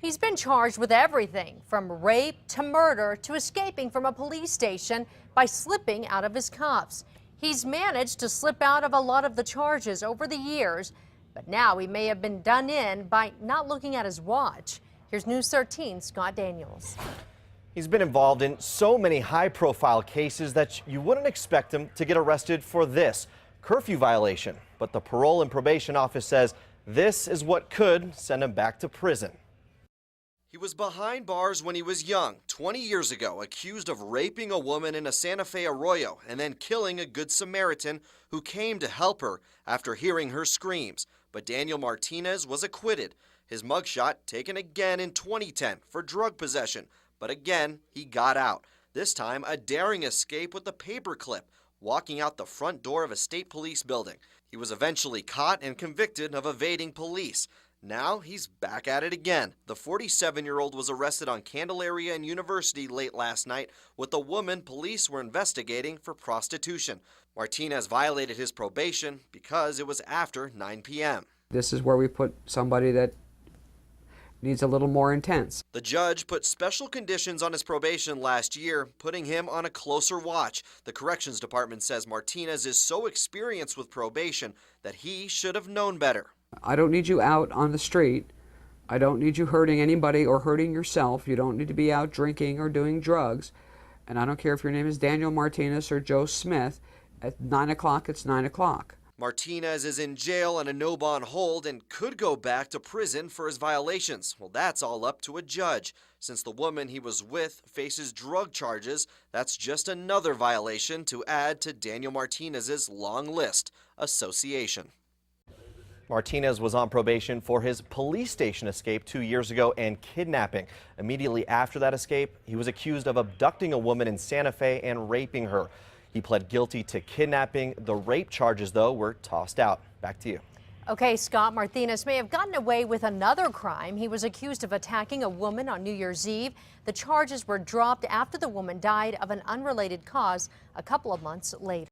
He's been charged with everything from rape to murder to escaping from a police station by slipping out of his cuffs. He's managed to slip out of a lot of the charges over the years, but now he may have been done in by not looking at his watch. Here's News 13's Scott Daniels. He's been involved in so many high-profile cases that you wouldn't expect him to get arrested for this curfew violation. But the Parole and Probation Office says this is what could send him back to prison. He was behind bars when he was young, 20 years ago, accused of raping a woman in a Santa Fe arroyo and then killing a Good Samaritan who came to help her after hearing her screams. But Daniel Martinez was acquitted. His mugshot taken again in 2010 for drug possession. But again, he got out. This time, a daring escape with a paperclip, walking out the front door of a state police building. He was eventually caught and convicted of evading police. Now he's back at it again. The 47-year-old was arrested on Candelaria and University late last night with a woman police were investigating for prostitution. Martinez violated his probation because it was after 9 p.m. This is where we put somebody that needs a little more intense. The judge put special conditions on his probation last year, putting him on a closer watch. The Corrections Department says Martinez is so experienced with probation that he should have known better. I don't need you out on the street. I don't need you hurting anybody or hurting yourself. You don't need to be out drinking or doing drugs. And I don't care if your name is Daniel Martinez or Joe Smith. At 9 o'clock, it's 9 o'clock. Martinez is in jail on a no-bond hold and could go back to prison for his violations. Well, that's all up to a judge. Since the woman he was with faces drug charges, that's just another violation to add to Daniel Martinez's long list: association. Martinez was on probation for his police station escape 2 years ago and kidnapping. Immediately after that escape, he was accused of abducting a woman in Santa Fe and raping her. He pled guilty to kidnapping. The rape charges, though, were tossed out. Back to you. Okay, Scott, Martinez may have gotten away with another crime. He was accused of attacking a woman on New Year's Eve. The charges were dropped after the woman died of an unrelated cause a couple of months later.